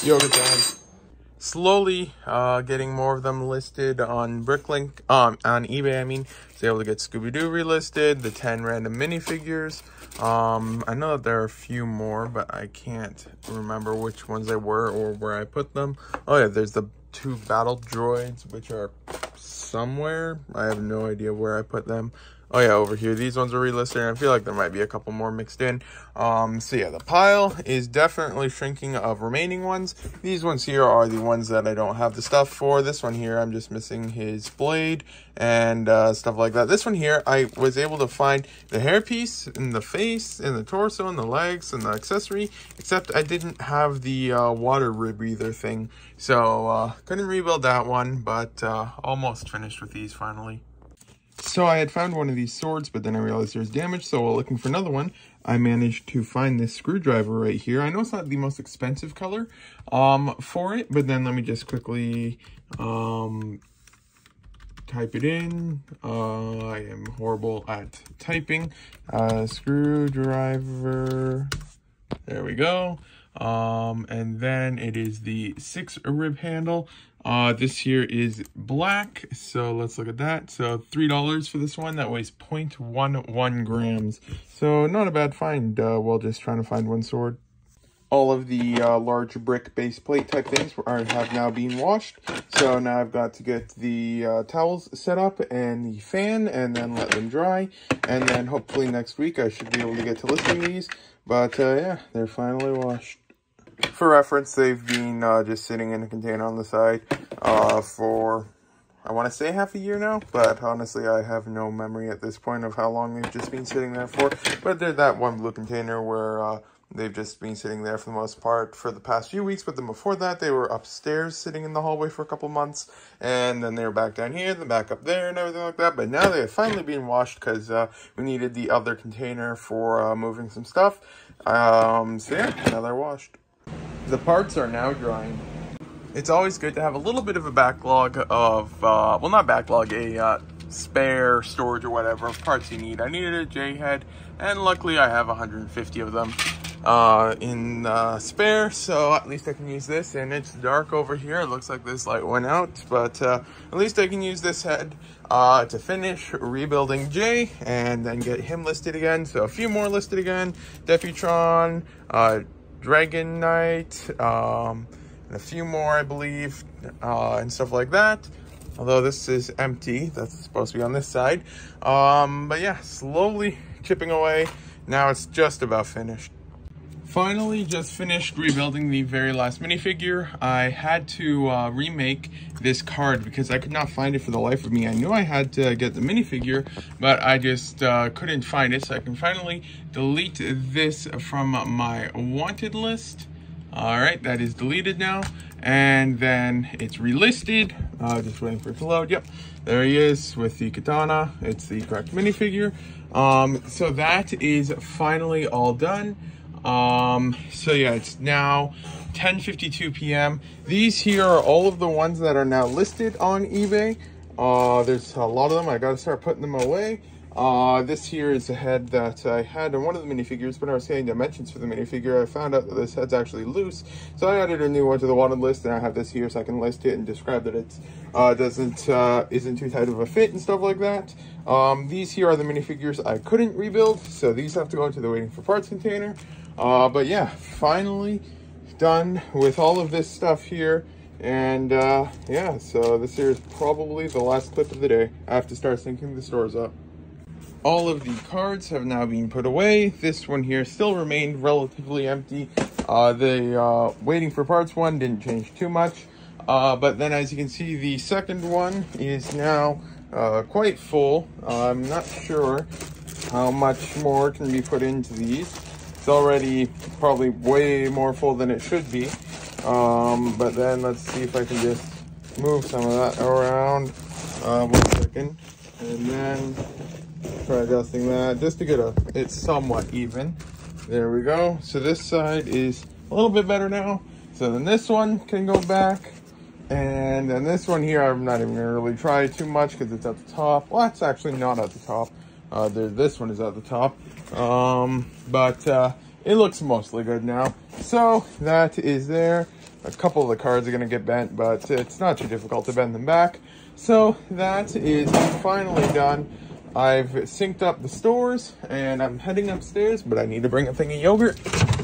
yoga time. Slowly getting more of them listed on Bricklink, on eBay, I mean. Was able to get Scooby-Doo relisted, the 10 random minifigures. I know that there are a few more, but I can't remember which ones they were or where I put them. Oh yeah, there's the 2 battle droids, which are somewhere. I have no idea where I put them. Oh yeah, over here. These ones are relisted, and I feel like there might be a couple more mixed in. So yeah, the pile is definitely shrinking of remaining ones. These ones here are the ones that I don't have the stuff for. This one here, I'm just missing his blade and stuff like that. This one here, I was able to find the hairpiece in the face, in the torso, and the legs, and the accessory, except I didn't have the water rebreather thing. So couldn't rebuild that one, but almost finished with these finally. So I had found one of these swords, but then I realized there's damage. So while looking for another one, I managed to find this screwdriver right here. I know it's not the most expensive color for it, but then let me just quickly type it in. I am horrible at typing. Screwdriver. There we go. And then it is the 6 rib handle. This here is black, so let's look at that. So $3 for this one. That weighs 0.11 grams. So not a bad find while just trying to find one sword. All of the large brick base plate type things have now been washed. So now I've got to get the towels set up and the fan and then let them dry. And then hopefully next week I should be able to get to listing these. But yeah, they're finally washed. For reference, they've been just sitting in a container on the side for, I want to say half a year now, but honestly, I have no memory at this point of how long they've just been sitting there for. But they're that one blue container where they've just been sitting there for the most part for the past few weeks. But then before that, they were upstairs sitting in the hallway for a couple months, and then they were back down here, then back up there, and everything like that. But now they have finally been washed because we needed the other container for moving some stuff. So yeah, now they're washed. The parts are now drying. It's always good to have a little bit of a backlog of, well, not backlog, a spare storage or whatever of parts you need. I needed a J-head, and luckily I have 150 of them in spare, so at least I can use this. And it's dark over here. It looks like this light went out, but at least I can use this head to finish rebuilding Jay and then get him listed again. So a few more listed again. Defutron, Dragon Knight, and a few more, I believe, and stuff like that. Although this is empty, that's supposed to be on this side. But yeah, slowly chipping away. Now it's just about finished. Finally, just finished rebuilding the very last minifigure. I had to remake this card because I could not find it for the life of me. I knew I had to get the minifigure, but I just couldn't find it. So I can finally delete this from my wanted list. All right, that is deleted now. And then it's relisted. Just waiting for it to load. Yep, there he is with the katana. It's the correct minifigure. So that is finally all done. So yeah, it's now 10:52 p.m. These here are all of the ones that are now listed on eBay. There's a lot of them. I gotta start putting them away. This here is a head that I had on one of the minifigures. When I was getting dimensions for the minifigure, I found out that this head's actually loose. So I added a new one to the wanted list, and I have this here so I can list it and describe that it's isn't too tight of a fit and stuff like that. These here are the minifigures I couldn't rebuild, so these have to go into the waiting for parts container. But yeah, finally done with all of this stuff here. And yeah, so this here is probably the last clip of the day. I have to start syncing the stores up. All of the cards have now been put away. This one here still remained relatively empty. The waiting for parts one didn't change too much. But then as you can see, the second one is now quite full. I'm not sure how much more can be put into these. It's already probably way more full than it should be. But then let's see if I can just move some of that around. 1 second. And then try adjusting that just to get it somewhat even. There we go. So this side is a little bit better now. So then this one can go back. And then this one here, I'm not even gonna really try too much because it's at the top. Well, it's actually not at the top. This one is at the top. it looks mostly good now. So that is there. A couple of the cards are gonna get bent, but it's not too difficult to bend them back. So that is finally done. I've synced up the stores and I'm heading upstairs, but I need to bring a thing of yogurt.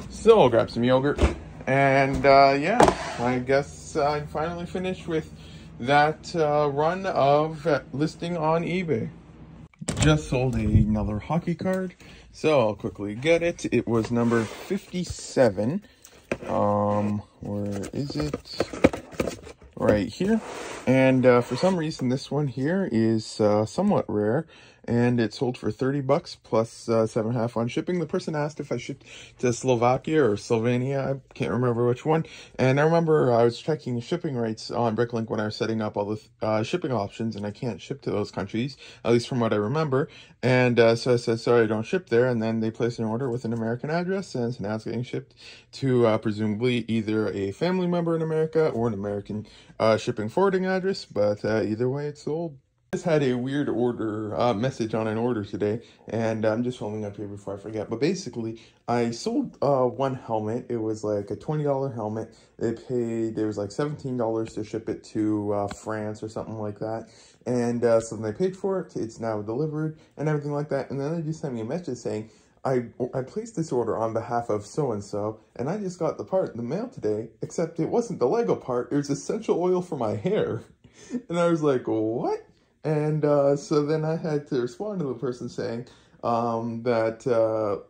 So I'll grab some yogurt. And yeah, I guess I'm finally finished with that run of listing on eBay. Just sold another hockey card, so I'll quickly get it. It was number 57. Where is it? Right here. And for some reason this one here is somewhat rare, and it sold for 30 bucks plus 7.5 on shipping. The person asked if I shipped to Slovakia or Slovenia, I can't remember which one. And I remember I was checking shipping rates on Bricklink when I was setting up all the shipping options, and I can't ship to those countries, at least from what I remember. And so I said, sorry, I don't ship there. And then they placed an order with an American address, and so now it's getting shipped to presumably either a family member in America or an American shipping forwarding address. But either way, it's sold. I just had a weird order message on an order today, and I'm just filming up here before I forget. But basically, I sold one helmet. It was like a $20 helmet. There was like $17 to ship it to France or something like that. And so then they paid for it. It's now delivered and everything like that. And then they just sent me a message saying, I placed this order on behalf of so-and-so, and I just got the part in the mail today, except it wasn't the Lego part. It was essential oil for my hair. And I was like, what? And so then I had to respond to the person saying that,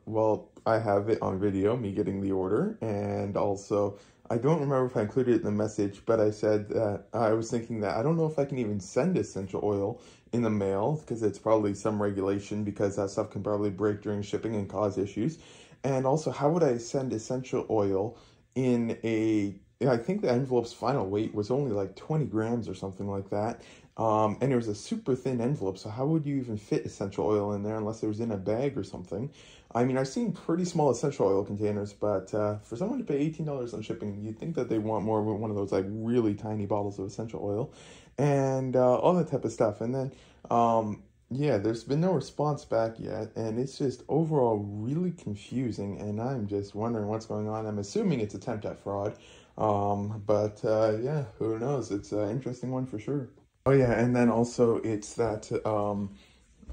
well, I have it on video, me getting the order. And also, I don't remember if I included it in the message, but I said that I was thinking that I don't know if I can even send essential oil in the mail, because it's probably some regulation, because that stuff can probably break during shipping and cause issues. And also, how would I send essential oil in I think the envelope's final weight was only like 20 grams or something like that. And it was a super thin envelope, so how would you even fit essential oil in there unless it was in a bag or something? I mean, I've seen pretty small essential oil containers, but for someone to pay $18 on shipping, you'd think that they want more with one of those like really tiny bottles of essential oil and all that type of stuff. And then, yeah, there's been no response back yet, and it's just overall really confusing, and I'm just wondering what's going on. I'm assuming it's attempt at fraud, but yeah, who knows? It's an interesting one for sure. Oh yeah, and then also it's that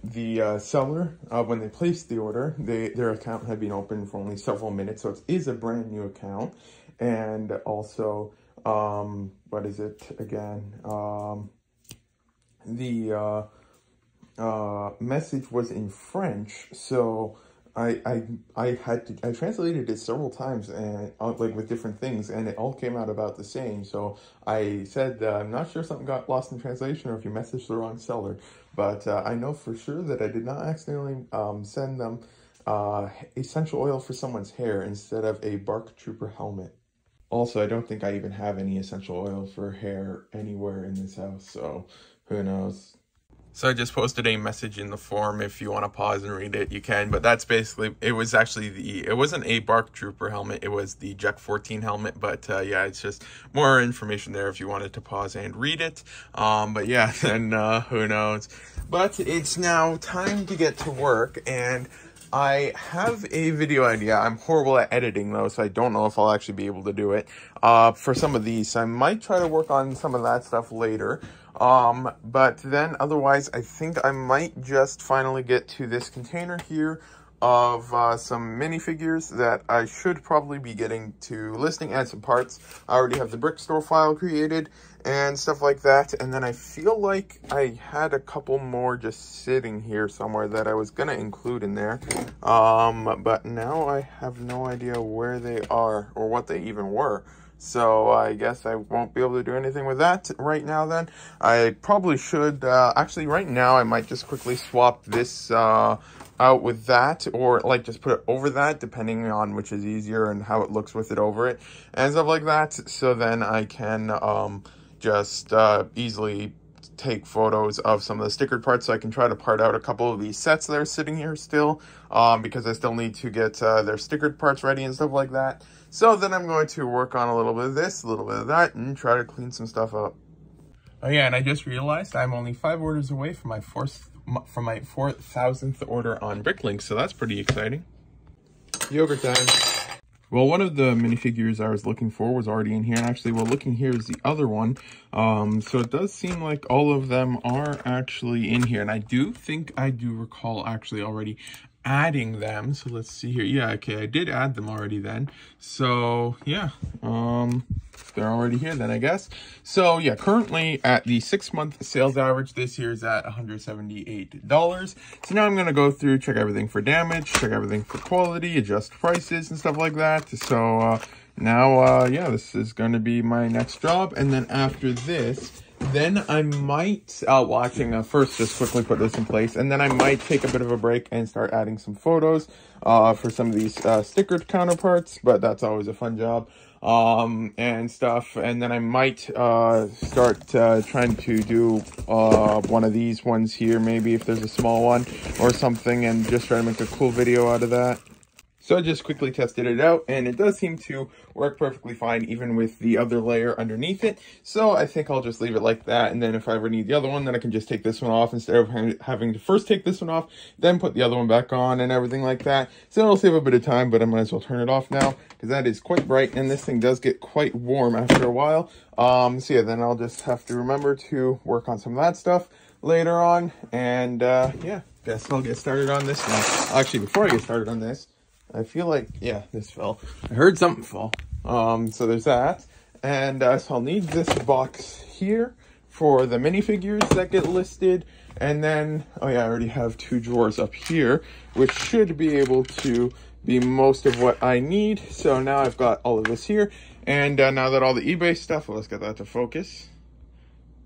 the seller, when they placed the order, their account had been open for only several minutes, so it is a brand new account. And also, what is it again? The message was in French, so I translated it several times, and like with different things, and it all came out about the same. So I said, I'm not sure if something got lost in translation or if you messaged the wrong seller, but I know for sure that I did not accidentally send them essential oil for someone's hair instead of a Bark Trooper helmet. Also, I don't think I even have any essential oil for hair anywhere in this house, so who knows. So I just posted a message in the forum. If you want to pause and read it, you can. But that's basically, it was actually it wasn't a Bark Trooper helmet. It was the Jet 14 helmet. But yeah, it's just more information there if you wanted to pause and read it. But yeah, then who knows. But it's now time to get to work. And I have a video idea. I'm horrible at editing though, so I don't know if I'll actually be able to do it. For some of these, I might try to work on some of that stuff later. But then otherwise, I think I might just finally get to this container here of some minifigures that I should probably be getting to listing, and some parts. I already have the brick store file created and stuff like that. And then I feel like I had a couple more just sitting here somewhere that I was going to include in there. But now I have no idea where they are or what they even were. So I guess I won't be able to do anything with that right now then. I probably should, actually right now I might just quickly swap this out with that, or like just put it over that, depending on which is easier and how it looks with it over it and stuff like that. So then I can just easily take photos of some of the stickered parts, so I can try to part out a couple of these sets that are sitting here still, because I still need to get their stickered parts ready and stuff like that. So then I'm going to work on a little bit of this, a little bit of that, and try to clean some stuff up. Oh yeah, and I just realized I'm only 5 orders away from my 4,000th order on Bricklink, so that's pretty exciting. Yogurt time. Well, one of the minifigures I was looking for was already in here, and actually we're looking here is the other one. So it does seem like all of them are actually in here, and I do think I do recall actually already adding them. So let's see here. Yeah, okay, I did add them already then. So yeah, they're already here then, I guess. So yeah, currently at the 6-month sales average, this year is at $178. So now I'm going to go through, check everything for damage, check everything for quality, adjust prices and stuff like that. So now, yeah, this is going to be my next job. And then after this, then I might, first just quickly put this in place, and then I might take a bit of a break and start adding some photos for some of these stickered counterparts, but that's always a fun job and stuff. And then I might start trying to do one of these ones here, maybe if there's a small one or something, and just try to make a cool video out of that. So I just quickly tested it out, and it does seem to work perfectly fine, even with the other layer underneath it. So I think I'll just leave it like that, and then if I ever need the other one, then I can just take this one off instead of having to first take this one off, then put the other one back on and everything like that. So it'll save a bit of time, but I might as well turn it off now, because that is quite bright, and this thing does get quite warm after a while. So yeah, then I'll just have to remember to work on some of that stuff later on, and yeah, guess I'll get started on this now. Actually, before I get started on this, I feel like, yeah, this fell. I heard something fall. So there's that. And so I'll need this box here for the minifigures that get listed. And then, oh yeah, I already have 2 drawers up here, which should be able to be most of what I need. So now I've got all of this here. And now that all the eBay stuff, well, let's get that to focus.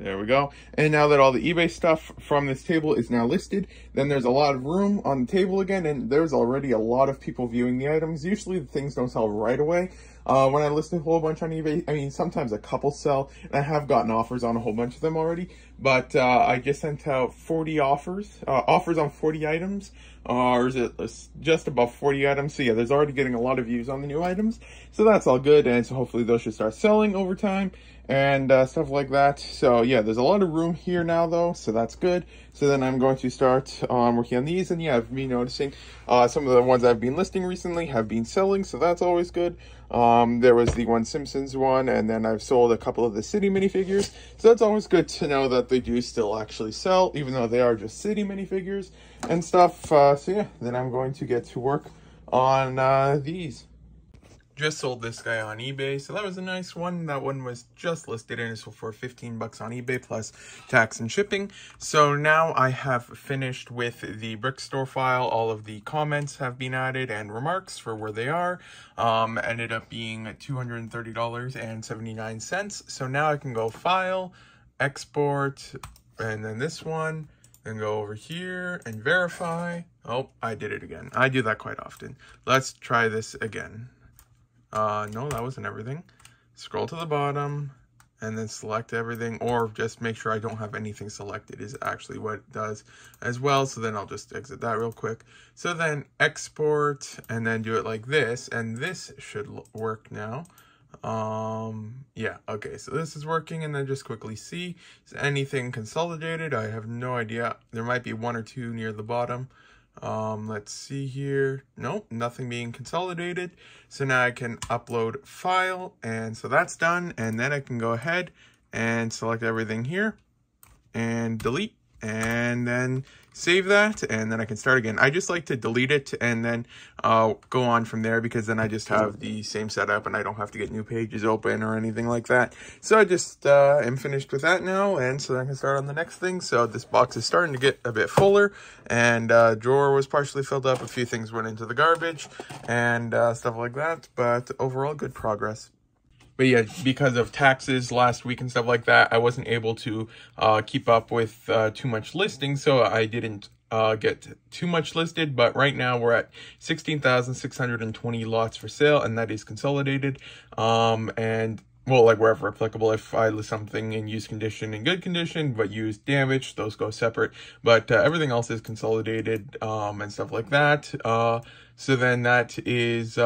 There we go. And now that all the eBay stuff from this table is now listed, then there's a lot of room on the table again, and there's already a lot of people viewing the items. Usually the things don't sell right away. When I list a whole bunch on eBay, I mean, sometimes a couple sell, and I have gotten offers on a whole bunch of them already, but I just sent out 40 offers on 40 items, or is it just above 40 items? So yeah, there's already getting a lot of views on the new items, so that's all good, and so hopefully those should start selling over time and stuff like that. So yeah, there's a lot of room here now though, so that's good. So then I'm going to start working on these, and yeah, I've been noticing some of the ones I've been listing recently have been selling, so that's always good. There was the one Simpsons one, and then I've sold a couple of the city minifigures, so that's always good to know that they do still actually sell, even though they are just city minifigures and stuff. So yeah, then I'm going to get to work on these. Just sold this guy on eBay, so that was a nice one. That one was just listed and it's for 15 bucks on eBay plus tax and shipping. So now I have finished with the brick store file. All of the comments have been added and remarks for where they are. Ended up being $230.79. So now I can go file, export, and then this one, and go over here and verify. Oh, I did it again. I do that quite often. Let's try this again. No, that wasn't everything. Scroll to the bottom and then select everything, or just make sure I don't have anything selected is actually what it does as well. So then I'll just exit that real quick. So then export and then do it like this, and this should work now. Yeah, okay, so this is working, and then just quickly see, is anything consolidated? I have no idea. There might be 1 or 2 near the bottom. Let's see here. Nope, nothing being consolidated. So now I can upload file, and so that's done. And then I can go ahead and select everything here and delete, and then save that, and then I can start again. I just like to delete it and then go on from there, because then I just have the same setup and I don't have to get new pages open or anything like that. So I just am finished with that now, and so I can start on the next thing. So this box is starting to get a bit fuller, and drawer was partially filled up. A few things went into the garbage and stuff like that, but overall good progress. But yeah, because of taxes last week and stuff like that, I wasn't able to keep up with too much listing, so I didn't get too much listed. But right now we're at 16,620 lots for sale, and that is consolidated. And well, like wherever applicable, if I list something in used condition and good condition, but used damaged, those go separate. But everything else is consolidated and stuff like that. So then that is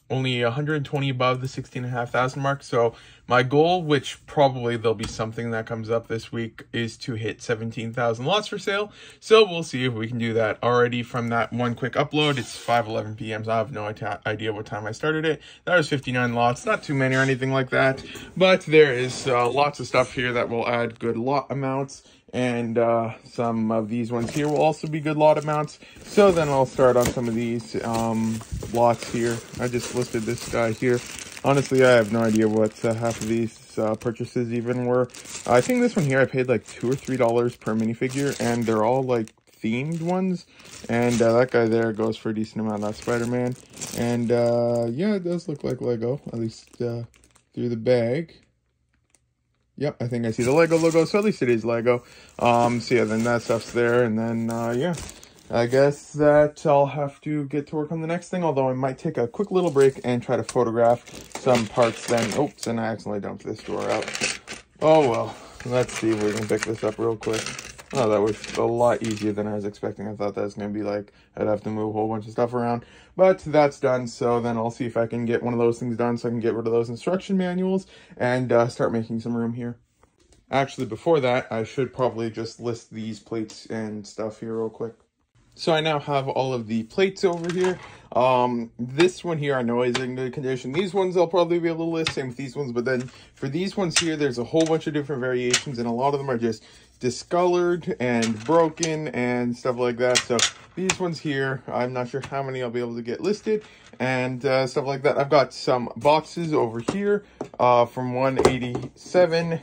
only 120 above the 16,500 mark. So my goal, which probably there'll be something that comes up this week, is to hit 17,000 lots for sale. So we'll see if we can do that. Already from that one quick upload, it's 5:11 p.m. So I have no idea what time I started it. That was 59 lots, not too many or anything like that, but there is lots of stuff here that will add good lot amounts. And some of these ones here will also be good lot amounts. So then I'll start on some of these lots here. I just listed this guy here. Honestly, I have no idea what half of these purchases even were. I think this one here I paid like $2 or $3 per minifigure, and they're all like themed ones. And that guy there goes for a decent amount. That's Spider-Man. And yeah, it does look like Lego, at least through the bag. Yep, I think I see the Lego logo, so at least it is Lego. So yeah, then that stuff's there, and then, yeah. I guess that I'll have to get to work on the next thing, although I might take a quick little break and try to photograph some parts then. Oops, and I accidentally dumped this drawer out. Oh well, let's see if we can pick this up real quick. Oh, that was a lot easier than I was expecting. I thought that was going to be like, I'd have to move a whole bunch of stuff around. But that's done, so then I'll see if I can get one of those things done so I can get rid of those instruction manuals and start making some room here. Actually, before that, I should probably just list these plates and stuff here real quick. So I now have all of the plates over here. This one here I know is in good condition. These ones I'll probably be able to list, same with these ones. But then for these ones here, there's a whole bunch of different variations, and a lot of them are just discolored and broken and stuff like that. So these ones here, I'm not sure how many I'll be able to get listed and stuff like that. I've got some boxes over here from 187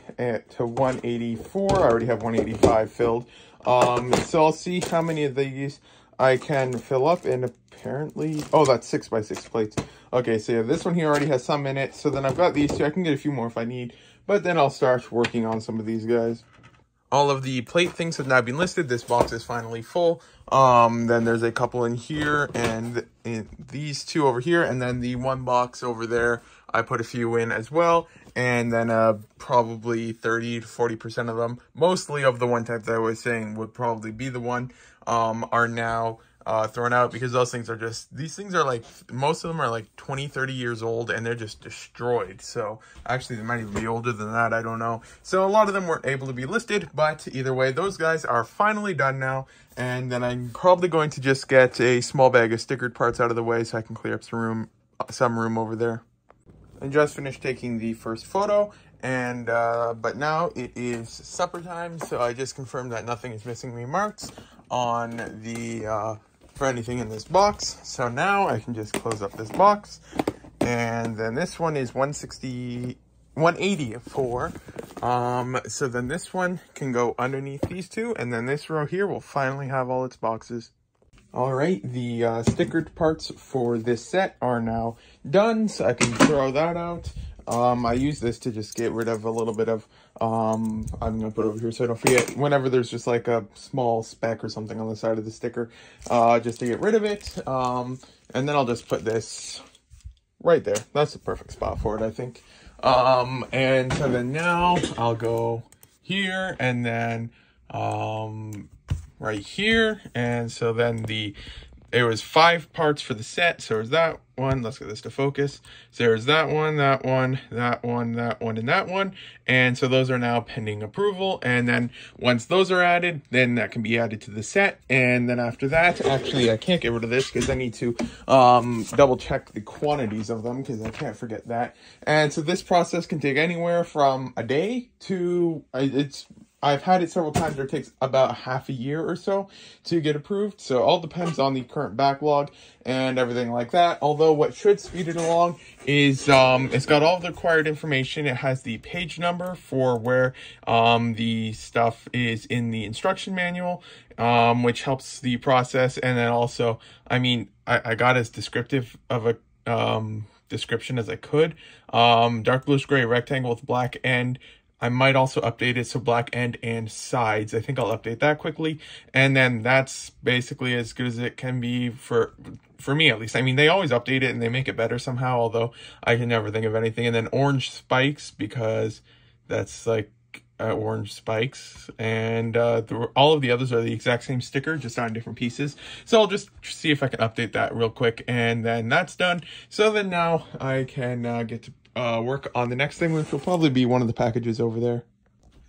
to 184. I already have 185 filled. So I'll see how many of these I can fill up, and apparently, oh, that's 6x6 plates. Okay, so yeah, this one here already has some in it. So then I've got these two. I can get a few more if I need, but then I'll start working on some of these guys. All of the plate things have now been listed. This box is finally full. Then there's a couple in here, and in these two over here, and then the one box over there, I put a few in as well. And then probably 30 to 40% of them, mostly of the one type that I was saying would probably be the one, are now thrown out, because those things are just, these things are like, most of them are like 20, 30 years old, and they're just destroyed. So actually they might even be older than that, I don't know. So a lot of them weren't able to be listed, but either way, those guys are finally done now. And then I'm probably going to just get a small bag of stickered parts out of the way so I can clear up some room over there. I just finished taking the first photo, and but now it is supper time, so I just confirmed that nothing is missing remarks on the for anything in this box. So now I can just close up this box, and then this one is 184. So then this one can go underneath these two, and then this row here will finally have all its boxes. All right, the stickered parts for this set are now done, so I can throw that out. I use this to just get rid of a little bit of, I'm going to put it over here so I don't forget, whenever there's just like a small speck or something on the side of the sticker, just to get rid of it. And then I'll just put this right there. That's the perfect spot for it, I think. And so then now I'll go here, and then right here. And so then there was 5 parts for the set. So there's that one. Let's get this to focus. So there's that one, that one, that one, that one, and that one. And so those are now pending approval. And then once those are added, then that can be added to the set. And then after that, actually, I can't get rid of this because I need to double check the quantities of them, because I can't forget that. And so this process can take anywhere from a day to, I've had it several times where it takes about half a year or so to get approved. So it all depends on the current backlog and everything like that. Although what should speed it along is it's got all the required information. It has the page number for where the stuff is in the instruction manual, which helps the process. And then also, I mean, I got as descriptive of a description as I could. Dark bluish gray rectangle with black end. I might also update it so black end and sides. I think I'll update that quickly. And then that's basically as good as it can be for me, at least. I mean, they always update it and they make it better somehow, although I can never think of anything. And then orange spikes, because that's like orange spikes, and all of the others are the exact same sticker, just on different pieces. So I'll just see if I can update that real quick, and then that's done. So then now I can get to work on the next thing, which will probably be one of the packages over there.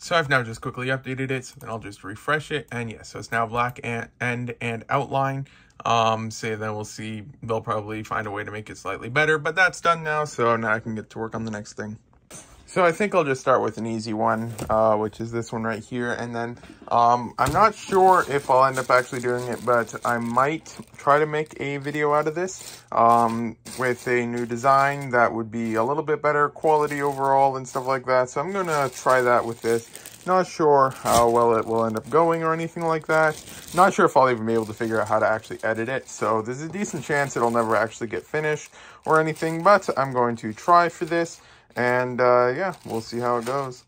So I've now just quickly updated it, so then I'll just refresh it, and yeah, so it's now black end and outline. So then we'll see, they'll probably find a way to make it slightly better, but that's done now, so now I can get to work on the next thing. So I think I'll just start with an easy one, which is this one right here, and then I'm not sure if I'll end up actually doing it, but I might try to make a video out of this with a new design that would be a little bit better quality overall and stuff like that. So I'm gonna try that with this. Not sure how well it will end up going or anything like that. Not sure if I'll even be able to figure out how to actually edit it. So there's a decent chance it'll never actually get finished or anything, but I'm going to try for this. And yeah, we'll see how it goes.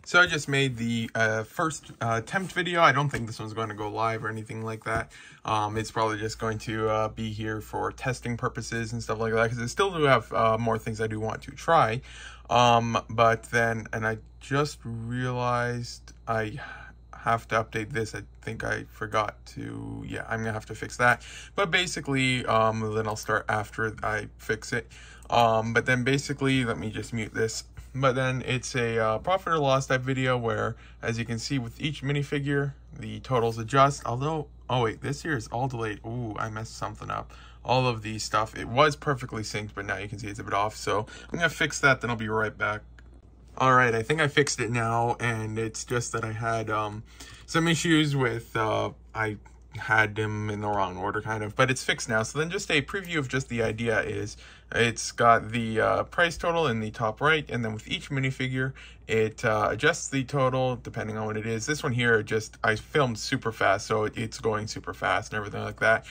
So I just made the first attempt video. I don't think this one's going to go live or anything like that. It's probably just going to be here for testing purposes and stuff like that, because I still do have more things I do want to try. But then, and I just realized I have to update this. I think I forgot to, yeah, I'm gonna have to fix that. But basically, then I'll start after I fix it. But then basically, let me just mute this. But then it's a profit or loss type video where, as you can see with each minifigure, the totals adjust. Although, oh wait, this here is all delayed. Ooh, I messed something up. All of the stuff, it was perfectly synced, but now you can see it's a bit off. So I'm gonna fix that, then I'll be right back. All right, I think I fixed it now, and it's just that I had some issues with, I had them in the wrong order kind of, but it's fixed now. So then just a preview of just the idea is, it's got the price total in the top right, and then with each minifigure, it adjusts the total depending on what it is. This one here, I filmed super fast, so it's going super fast and everything like that.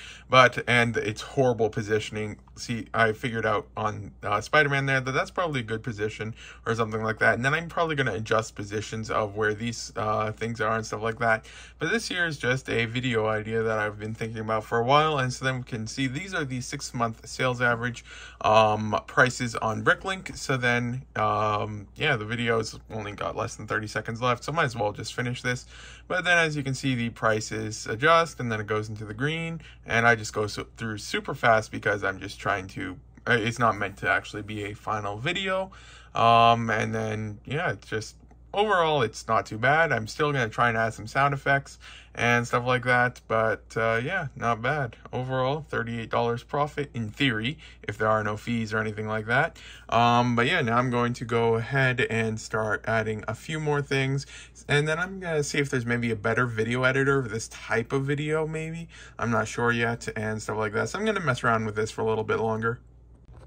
And it's horrible positioning. See, I figured out on Spider-Man there that that's probably a good position or something like that. And then I'm probably going to adjust positions of where these things are and stuff like that. But this here is just a video idea that I've been thinking about for a while. And so then we can see these are the 6-month sales average prices on Bricklink. So then, yeah, the video's only got less than 30 seconds left, so might as well just finish this. But then, as you can see, the prices adjust, and then it goes into the green, and I just go through super fast because I'm just trying to, it's not meant to actually be a final video. And then, yeah, it's just, overall, it's not too bad. I'm still going to try and add some sound effects and stuff like that. But yeah, not bad. Overall, $38 profit in theory, if there are no fees or anything like that. But yeah, now I'm going to go ahead and start adding a few more things. And then I'm going to see if there's maybe a better video editor for this type of video, maybe. I'm not sure yet and stuff like that. So I'm going to mess around with this for a little bit longer.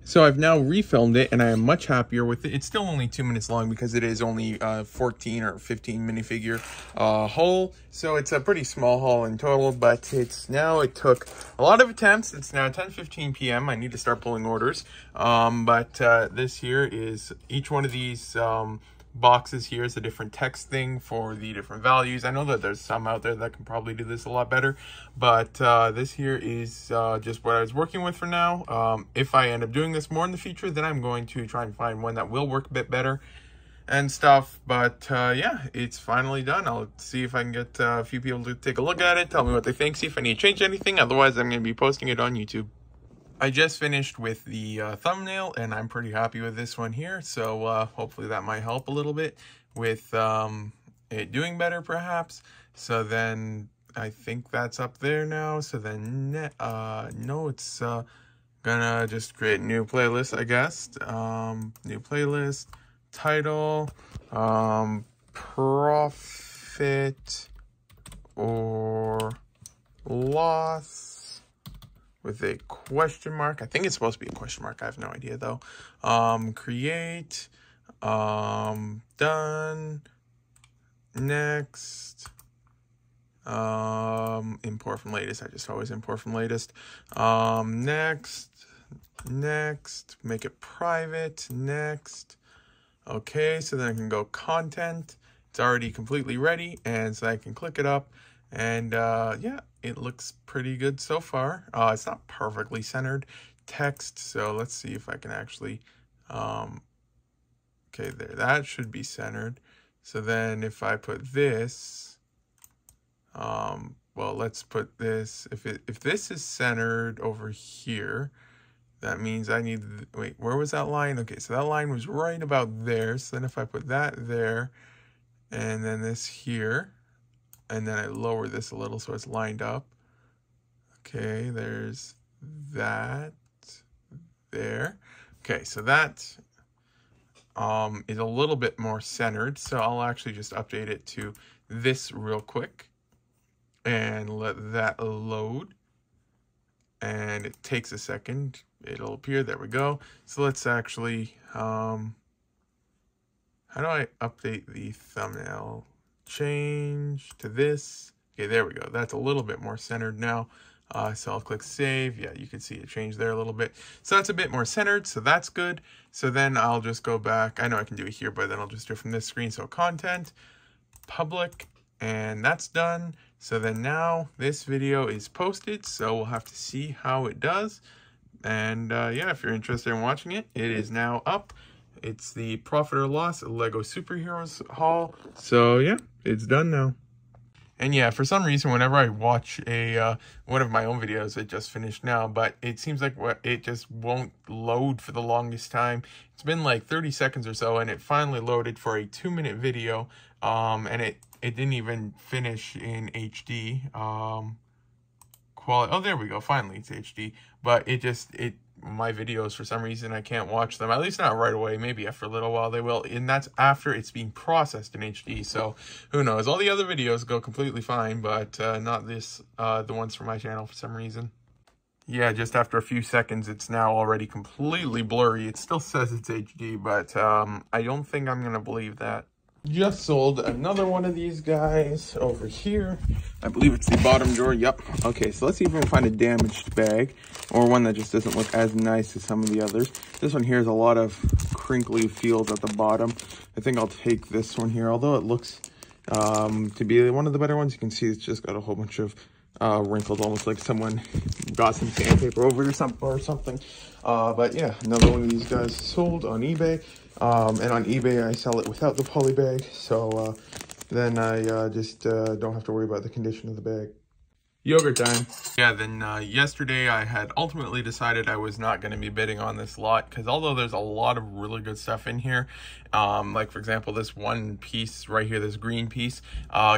So I've now refilmed it, and I am much happier with it. It's still only 2 minutes long because it is only 14 or 15 minifigure haul. So it's a pretty small haul in total, but it took a lot of attempts. It's now 10:15 p.m. I need to start pulling orders. But this here is each one of these boxes here is a different text thing for the different values. I know that there's some out there that can probably do this a lot better, but this here is just what I was working with for now. If I end up doing this more in the future, then I'm going to try and find one that will work a bit better and stuff. But yeah, it's finally done. I'll see if I can get a few people to take a look at it, tell me what they think, see if I need to change anything. Otherwise, I'm going to be posting it on YouTube. I just finished with the thumbnail, and I'm pretty happy with this one here. So hopefully that might help a little bit with it doing better, perhaps. So then I think that's up there now. So then, no, it's gonna just create a new playlist, I guess. New playlist, title, profit or loss, with a question mark. I think it's supposed to be a question mark. I have no idea though. Create, done, next, import from latest. I just always import from latest. Next, make it private, next. Okay, so then I can go content. It's already completely ready, and so I can click it up. And yeah, it looks pretty good so far. It's not perfectly centered text, so let's see if I can actually, okay, there, that should be centered. So then if I put this, well, let's put this, if this is centered over here, that means I need, wait, where was that line? Okay, so that line was right about there. So then if I put that there, and then this here, and then I lower this a little so it's lined up. Okay, there's that there. Okay, so that is a little bit more centered. So I'll actually just update it to this real quick and let that load. And it takes a second. It'll appear. There we go. So let's actually, how do I update the thumbnail? Change to this. Okay, there we go. That's a little bit more centered now. So I'll click save. Yeah, you can see it changed there a little bit. So that's a bit more centered, so that's good. So then I'll just go back. I know I can do it here, but then I'll just do it from this screen. So content, public, and that's done. So then now this video is posted, so we'll have to see how it does. And yeah, if you're interested in watching it, it is now up. It's the Profit or Loss Lego Superheroes haul. So yeah, it's done now. And yeah, for some reason, whenever I watch a one of my own videos, it just finished now, but it seems like it just won't load for the longest time. It's been like 30 seconds or so, and it finally loaded for a 2-minute video, and it didn't even finish in HD quality. Oh, there we go. Finally, it's HD, but my videos, for some reason, I can't watch them, at least not right away. Maybe after a little while they will, and that's after it's being processed in HD. So who knows? All the other videos go completely fine, but not this, the ones from my channel for some reason. Yeah, just after a few seconds, it's now already completely blurry. It still says it's HD, but I don't think I'm gonna believe that. Just sold another one of these guys over here. I believe it's the bottom drawer. Yep. Okay, so let's see if we can find a damaged bag or one that just doesn't look as nice as some of the others. This one here has a lot of crinkly feels at the bottom. I think I'll take this one here, although it looks to be one of the better ones. You can see it's just got a whole bunch of wrinkles, almost like someone got some sandpaper over it or something. But yeah, another one of these guys sold on eBay. And on eBay, I sell it without the poly bag, so then I just don't have to worry about the condition of the bag. Yogurt time. Yeah, then yesterday I had ultimately decided I was not going to be bidding on this lot, because although there's a lot of really good stuff in here, like for example this one piece right here, this green piece,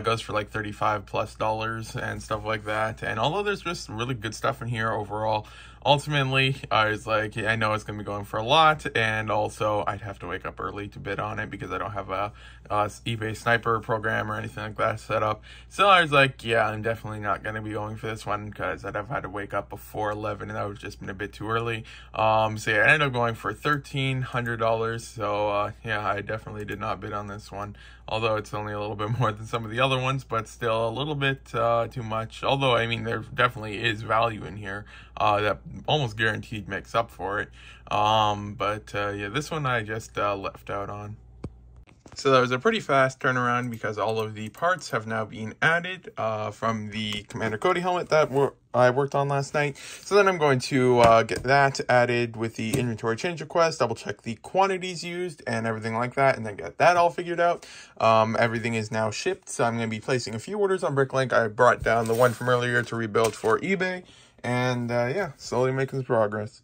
goes for like $35+ and stuff like that, and although there's just really good stuff in here overall, ultimately I was like, yeah, I know it's going to be going for a lot, and also I'd have to wake up early to bid on it because I don't have a eBay sniper program or anything like that set up. So I was like, yeah, I'm definitely not going to be going for this one because I'd have had to wake up before 11 and that would just been a bit too early. So yeah, I ended up going for $1,300. So yeah, I definitely did not bid on this one, although it's only a little bit more than some of the other ones, but still a little bit too much. Although, I mean, there definitely is value in here that almost guaranteed makes up for it. But yeah, this one I just left out on. So that was a pretty fast turnaround because all of the parts have now been added from the Commander Cody helmet that I worked on last night. So then I'm going to get that added with the inventory change request, double check the quantities used and everything like that, and then get that all figured out. Everything is now shipped, so I'm going to be placing a few orders on Bricklink. I brought down the one from earlier to rebuild for eBay, and yeah, slowly making progress.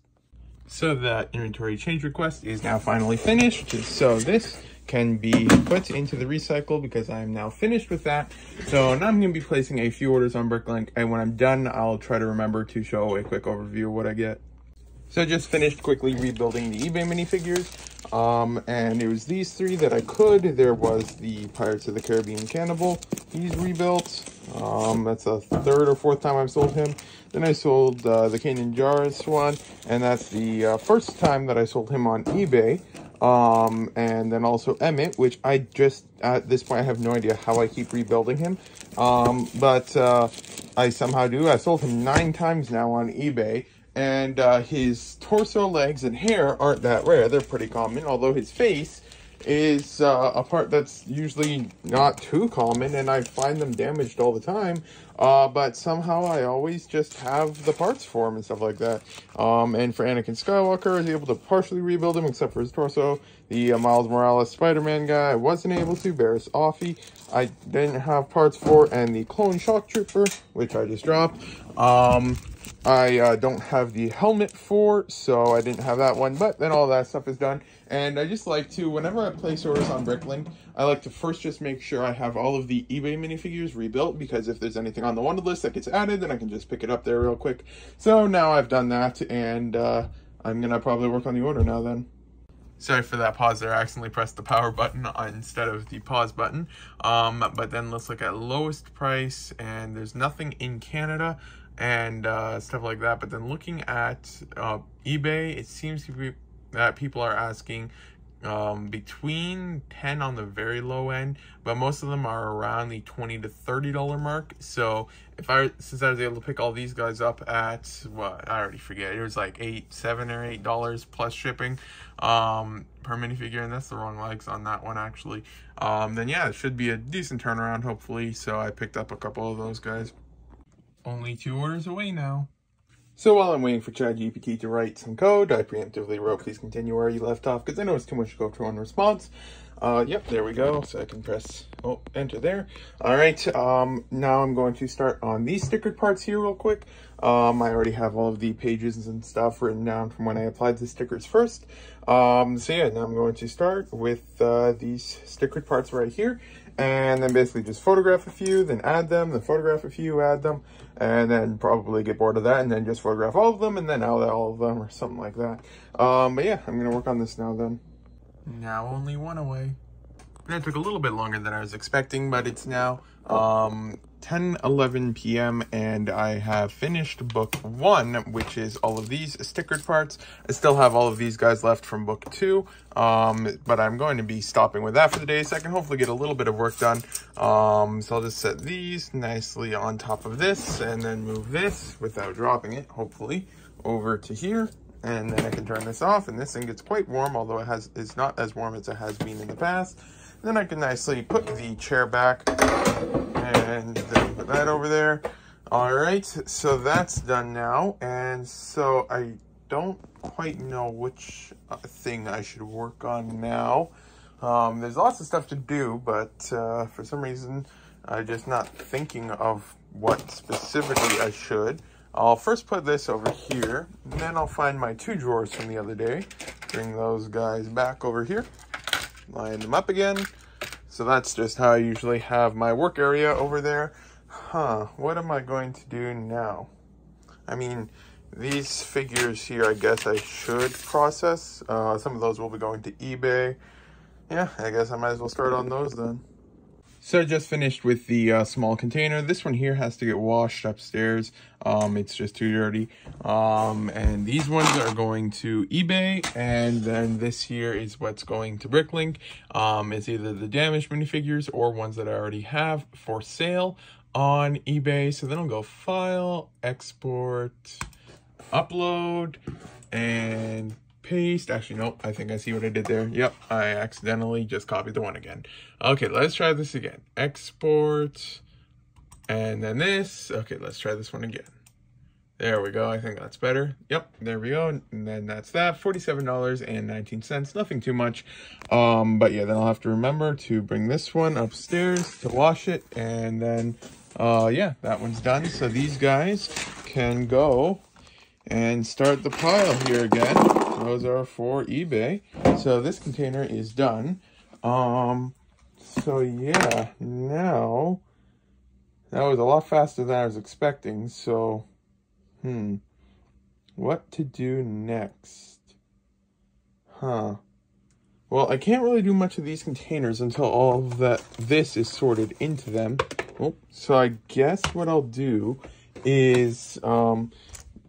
So that inventory change request is now finally finished. So this can be put into the recycle because I'm now finished with that. So now I'm going to be placing a few orders on Bricklink, and when I'm done, I'll try to remember to show a quick overview of what I get. So I just finished quickly rebuilding the eBay minifigures, and it was these three that I could. There was the Pirates of the Caribbean Cannibal. He's rebuilt. That's the third or fourth time I've sold him. Then I sold the Kanan Jarrus one, and that's the first time that I sold him on eBay. And then also Emmett, which I just, at this point, I have no idea how I keep rebuilding him. But I somehow do. I sold him 9 times now on eBay. And his torso, legs, and hair aren't that rare. They're pretty common, although his face is a part that's usually not too common, and I find them damaged all the time. But somehow I always just have the parts for him and stuff like that. And for Anakin Skywalker, I was able to partially rebuild him except for his torso. The Miles Morales Spider-Man guy, I wasn't able to. Barris Offee, I didn't have parts for. And the Clone Shock Trooper, which I just dropped, I don't have the helmet for, so I didn't have that one, but then all that stuff is done. And I just like to, whenever I place orders on Bricklink, I like to first just make sure I have all of the eBay minifigures rebuilt, because if there's anything on the wanted list that gets added, then I can just pick it up there real quick. So now I've done that, and I'm gonna probably work on the order now then. Sorry for that pause there. I accidentally pressed the power button instead of the pause button. But then let's look at lowest price, and there's nothing in Canada and stuff like that. But then looking at eBay, it seems to be that people are asking between 10 on the very low end, but most of them are around the $20 to $30 mark. So since I was able to pick all these guys up at what, I already forget, it was like $7 or $8 plus shipping per minifigure, and that's the wrong legs on that one actually. Then yeah, it should be a decent turnaround hopefully. So I picked up a couple of those guys. Only 2 orders away now. So while I'm waiting for ChatGPT to write some code, I preemptively wrote please continue where you left off, because I know it's too much to go through on response. Yep, there we go. So I can press, enter there. All right, now I'm going to start on these stickered parts here real quick. I already have all of the pages and stuff written down from when I applied the stickers first. So yeah, now I'm going to start with these stickered parts right here. And then basically just photograph a few, then add them, then photograph a few, add them, and then probably get bored of that, and then just photograph all of them, and then add all of them, or something like that. But yeah, I'm gonna work on this now then. Now only 1 away. That took a little bit longer than I was expecting, but it's now 10:11 p.m. and I have finished book 1, which is all of these stickered parts. I still have all of these guys left from book 2, but I'm going to be stopping with that for the day, so I can hopefully get a little bit of work done. So I'll just set these nicely on top of this, and then move this without dropping it, hopefully, over to here. And then I can turn this off, and this thing gets quite warm, although it's not as warm as it has been in the past. Then I can nicely put the chair back and then put that over there. All right, so that's done now. And so I don't quite know which thing I should work on now. There's lots of stuff to do, but for some reason, I'm just not thinking of what specifically I should. I'll first put this over here, and then I'll find my 2 drawers from the other day. Bring those guys back over here. Line them up again. So that's just how I usually have my work area over there. What am I going to do now? I mean, these figures here, I guess I should process. Some of those will be going to eBay. Yeah, I guess I might as well start on those then. So I just finished with the small container. This one here has to get washed upstairs. It's just too dirty. And these ones are going to eBay. And then this here is what's going to Bricklink. It's either the damaged minifigures or ones that I already have for sale on eBay. So then I'll go File, Export, Upload, and paste. Actually, nope, I think I see what I did there. Yep, I accidentally just copied the one again. Okay, let's try this again. Export, and then this. Okay, let's try this one again. There we go. I think that's better. Yep, there we go. And then that's that. $47.19. Nothing too much. But yeah, then I'll have to remember to bring this one upstairs to wash it. And then, yeah, that one's done. So these guys can go and start the pile here again. Those are for eBay. So this container is done. So yeah, now that was a lot faster than I was expecting. So, what to do next? Well, I can't really do much of these containers until all of this is sorted into them. So I guess what I'll do is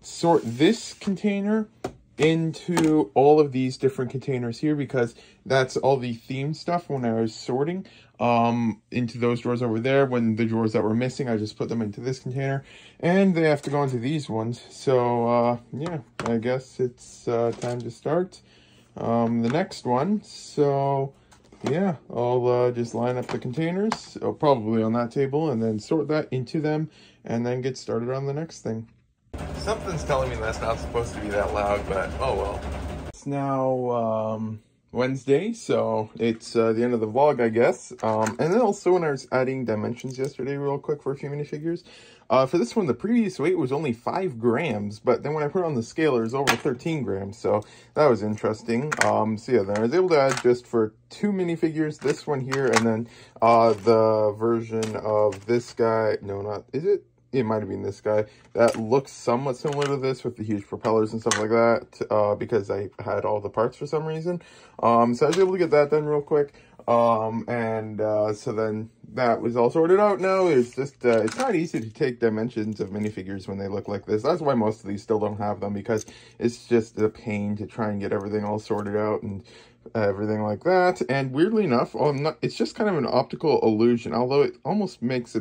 sort this container into all of these different containers here, because that's all the theme stuff when I was sorting into those drawers over there. When the drawers that were missing, I just put them into this container, and they have to go into these ones. So yeah, I guess it's time to start the next one. So yeah, I'll just line up the containers, probably on that table, and then sort that into them, and then get started on the next thing. Something's telling me that's not supposed to be that loud, but oh well. It's now Wednesday, so it's the end of the vlog, I guess. And then also when I was adding dimensions yesterday real quick for a few minifigures, for this one, the previous weight was only 5 grams, but then when I put it on the scale, it was over 13 grams, so that was interesting. So yeah, then I was able to add just for 2 minifigures, this one here, and then the version of this guy, no, not, is it? It might have been this guy that looks somewhat similar to this with the huge propellers and stuff like that, because I had all the parts for some reason. So I was able to get that done real quick. So then that was all sorted out now. It's just, it's not easy to take dimensions of minifigures when they look like this. That's why most of these still don't have them, because it's just a pain to try and get everything all sorted out and everything like that. And weirdly enough, it's just kind of an optical illusion, although it almost looks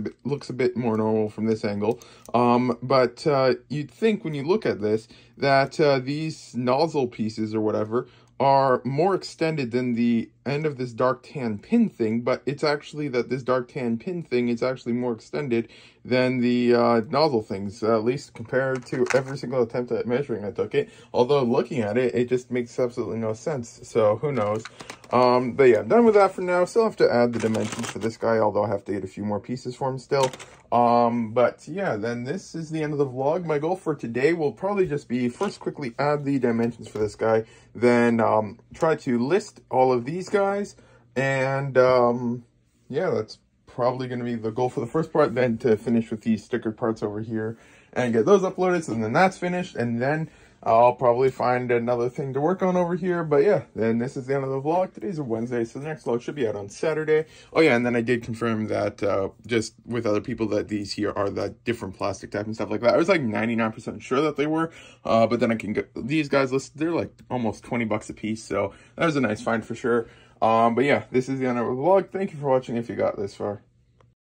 a bit more normal from this angle. But you'd think when you look at this that these nozzle pieces or whatever are more extended than the end of this dark tan pin thing, but it's actually that this dark tan pin thing is actually more extended than the nozzle things, at least compared to every single attempt at measuring I took it. Although looking at it, it just makes absolutely no sense, so who knows. But yeah, I'm done with that for now. Still have to add the dimensions for this guy, although I have to get a few more pieces for him still. But yeah, then this is the end of the vlog. My goal for today will probably just be first quickly add the dimensions for this guy, then try to list all of these guys, and yeah, that's probably going to be the goal for the first part, then to finish with these stickered parts over here and get those uploaded, so then that's finished, and then I'll probably find another thing to work on over here. But yeah, then this is the end of the vlog. Today's a Wednesday, so the next vlog should be out on Saturday. Oh yeah, and then I did confirm that just with other people that these here are the different plastic type and stuff like that. I was like 99% sure that they were, but then I can get these guys listed. They're like almost 20 bucks a piece, so that was a nice find for sure. But yeah, this is the end of the vlog. Thank you for watching if you got this far.